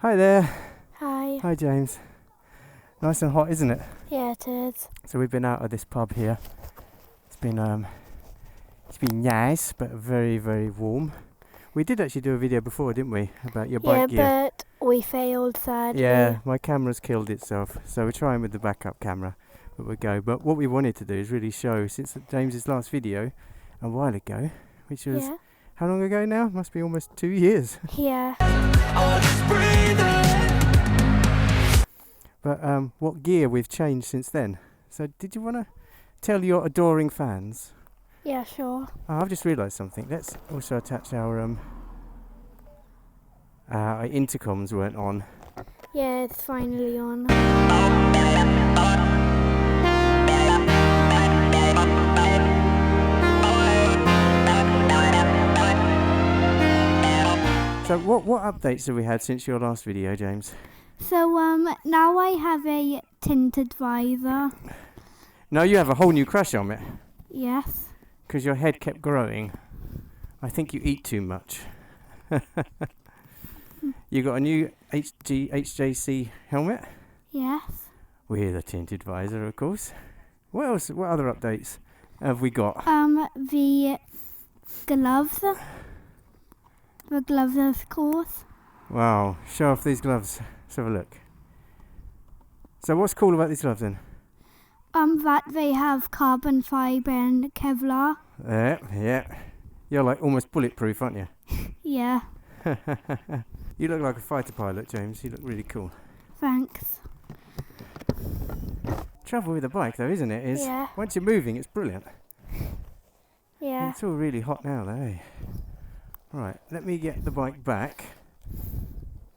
Hi there. Hi. Hi James. Nice and hot, isn't it? Yeah, it is. So we've been out of this pub here. It's been nice, but very, very warm. We did actually do a video before, didn't we, about your bike gear? Yeah, but we failed sadly. Yeah, my camera's killed itself, so we're trying with the backup camera, but we'll go. But what we wanted to do is really show, since James's last video a while ago, which was how long ago now? Must be almost 2 years. Yeah. But what gear we've changed since then. So did you want to tell your adoring fans? Yeah, sure. Oh, I've just realised something. Let's also attach our intercoms weren't on. Yeah, it's finally on. So what updates have we had since your last video, James? So now I have a tinted visor. No, you have a whole new crash helmet. Yes. Because your head kept growing. I think you eat too much. You got a new HJC helmet? Yes. With a tinted visor, of course. What else? What other updates have we got? The gloves. The gloves, of course. Wow, show off these gloves. Let's have a look. So what's cool about these gloves then? That they have carbon fibre and Kevlar. Yeah. You're like almost bulletproof, aren't you? Yeah. You look like a fighter pilot, James. You look really cool. Thanks. Trouble with a bike though, isn't it? Is once you're moving, it's brilliant. Yeah. It's all really hot now though, eh? Right, let me get the bike back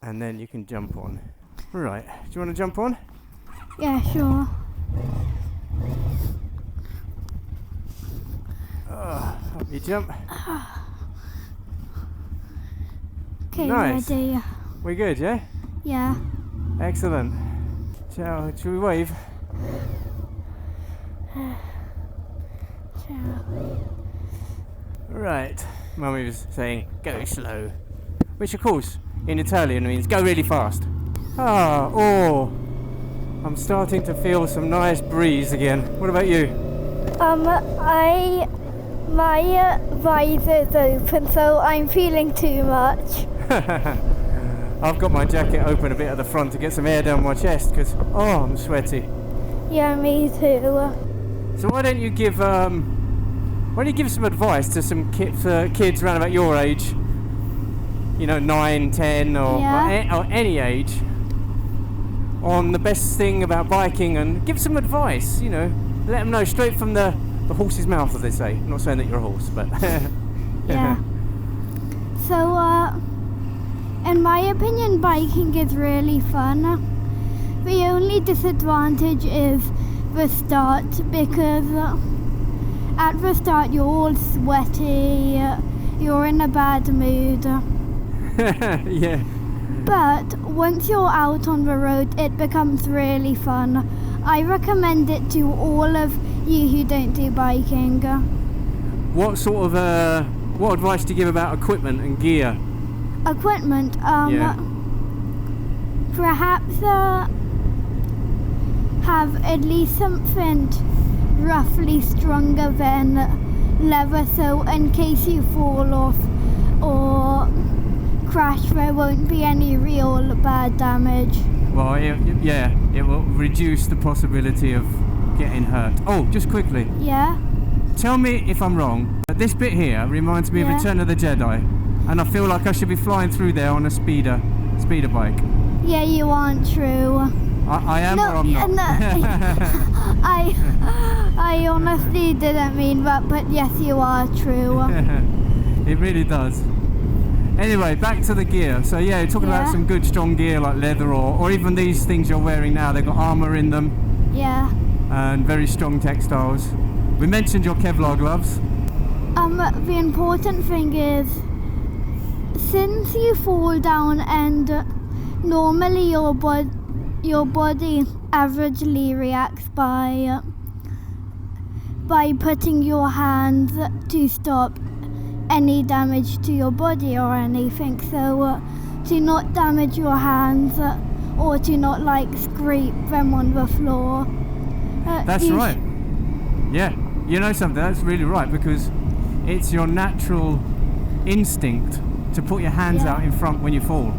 and then you can jump on. Right, do you want to jump on? Yeah, sure. Up you jump. Okay, nice. ready. We good, yeah? Yeah. Excellent. Ciao, shall we wave? Ciao. Right, Mummy was saying go slow, which of course in Italian means go really fast. I'm starting to feel some nice breeze again. What about you? My visor's open, so I'm feeling too much. I've got my jacket open a bit at the front to get some air down my chest because I'm sweaty. Yeah, me too. So why don't you give some advice to some kids around about your age, 9, 10 or any age, on the best thing about biking, and give some advice, let them know straight from the horse's mouth, as they say. I'm not saying that you're a horse, but yeah. So in my opinion, biking is really fun. The only disadvantage is the start, because at the start you're all sweaty, you're in a bad mood. Yeah. But once you're out on the road, it becomes really fun. I recommend it to all of you who don't do biking. What sort of what advice do you give about equipment and gear? Equipment, perhaps have at least something roughly stronger than leather, so in case you fall off or crash, there won't be any real bad damage. Well, it will reduce the possibility of getting hurt. Oh, just quickly. Yeah? Tell me if I'm wrong, but this bit here reminds me of Return of the Jedi, and I feel like I should be flying through there on a speeder bike. Yeah, you aren't true. I am, or I'm not? No, I honestly didn't mean that, but yes, you are true. It really does. Anyway, back to the gear. So yeah, you're talking about some good strong gear like leather or even these things you're wearing now. They've got armour in them. Yeah. And very strong textiles. We mentioned your Kevlar gloves. The important thing is, since you fall down and normally your body averagely reacts by putting your hands to stop any damage to your body or anything, so to not damage your hands or to not like scrape them on the floor. That's right. Yeah, you know something, that's really right, because it's your natural instinct to put your hands out in front when you fall.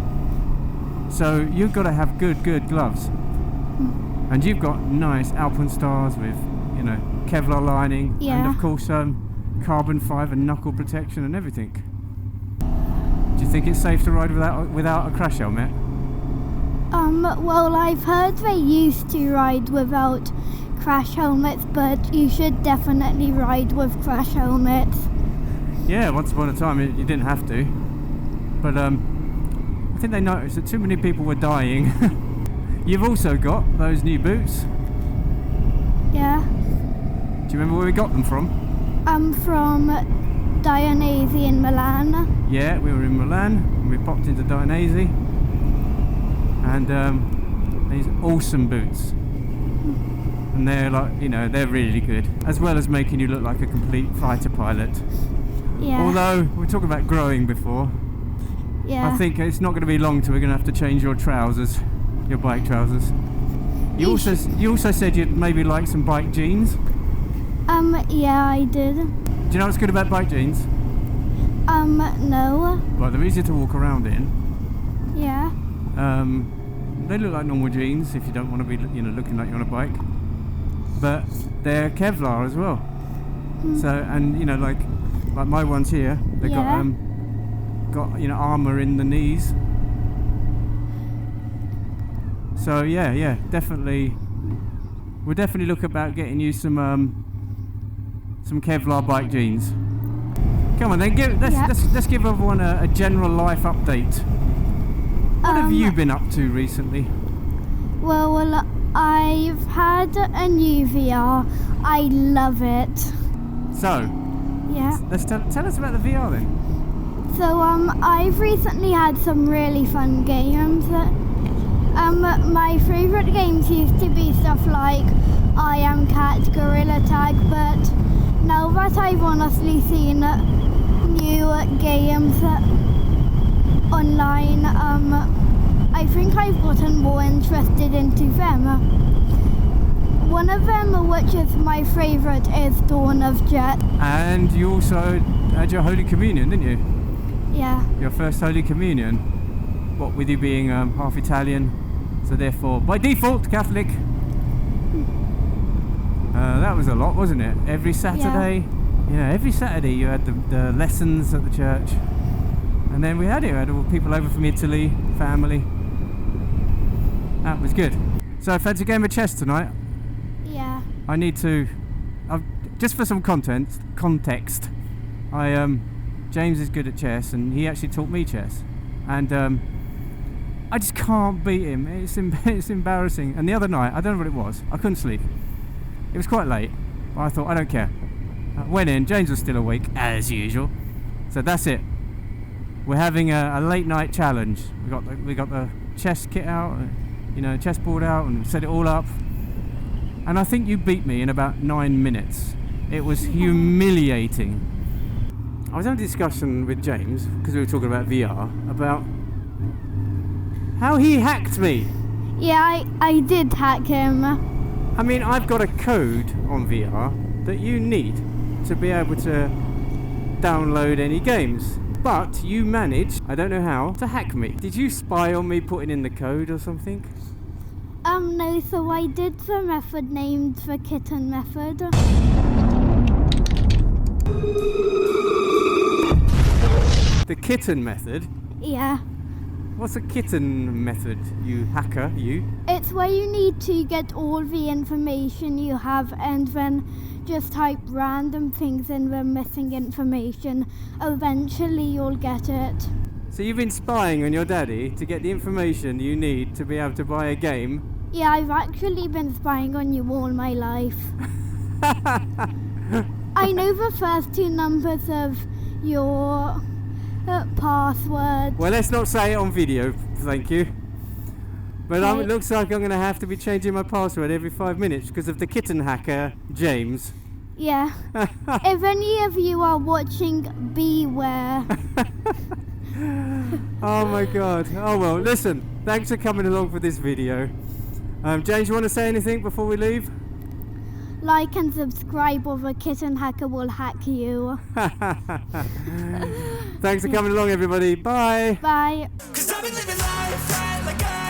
So you've got to have good gloves. And you've got nice Alpenstars with, you know, Kevlar lining, and of course carbon fibre knuckle protection and everything. Do you think it's safe to ride without a crash helmet? Well, I've heard they used to ride without crash helmets, but you should definitely ride with crash helmets. Yeah, once upon a time you didn't have to. But I think they noticed that too many people were dying. You've also got those new boots. Yeah. Do you remember where we got them from? From Dionysi in Milan. Yeah, we were in Milan and we popped into Dionysi. And these awesome boots. And they're like, you know, they're really good. As well as making you look like a complete fighter pilot. Yeah. Although, we were talking about growing before. Yeah. I think it's not going to be long till we're going to have to change your trousers. Your bike trousers. You also said you'd maybe like some bike jeans. Yeah, I did. Do you know what's good about bike jeans? No. Well, they're easier to walk around in. Yeah. They look like normal jeans if you don't want to be, you know, looking like you're on a bike. But they're Kevlar as well. So, and you know, like my ones here, they got you know, armor in the knees. So yeah, definitely. We'll definitely look about getting you some Kevlar bike jeans. Come on then, let's give everyone a general life update. What have you been up to recently? Well, I've had a new VR. I love it. So, yeah. Let's tell us about the VR then. So I've recently had some really fun games. My favourite games used to be stuff like I Am Cat, Gorilla Tag, but now that I've honestly seen new games online, I think I've gotten more interested into them. One of them, which is my favourite, is Dawn of Jet. And you also had your Holy Communion, didn't you? Yeah. Your first Holy Communion. What with you being half Italian, so therefore, by default, Catholic. That was a lot, wasn't it? Every Saturday. Yeah, every Saturday you had the lessons at the church. And then we had all people over from Italy, family. That was good. So I fancy a game of chess tonight. Yeah. I need to, just for some context, James is good at chess and he actually taught me chess. And I just can't beat him. It's embarrassing. And the other night, I don't know what it was, I couldn't sleep. It was quite late, but I thought, I don't care. I went in, James was still awake, as usual. So that's it. We're having a late night challenge. We got the chess kit out, you know, chessboard out, and set it all up. And I think you beat me in about 9 minutes. It was humiliating. I was having a discussion with James, because we were talking about VR, about how he hacked me. Yeah, I did hack him. I mean, I've got a code on VR that you need to be able to download any games. But you managed, I don't know how, to hack me. Did you spy on me putting in the code or something? No, so I did the method named the Kitten method. The Kitten method? Yeah. What's a Kitten method, you hacker, you? It's where you need to get all the information you have and then just type random things in the missing information. Eventually you'll get it. So you've been spying on your daddy to get the information you need to be able to buy a game? Yeah, I've actually been spying on you all my life. I know the first two numbers of your password. Well, let's not say it on video, thank you. But it looks like I'm going to have to be changing my password every 5 minutes because of the Kitten hacker, James. Yeah. If any of you are watching, beware. Oh my god. Oh well, listen, thanks for coming along for this video. James, you want to say anything before we leave? Like and subscribe or the kitten hacker will hack you. Thanks for coming along, everybody. Bye. Bye. 'Cause I've been living life right like I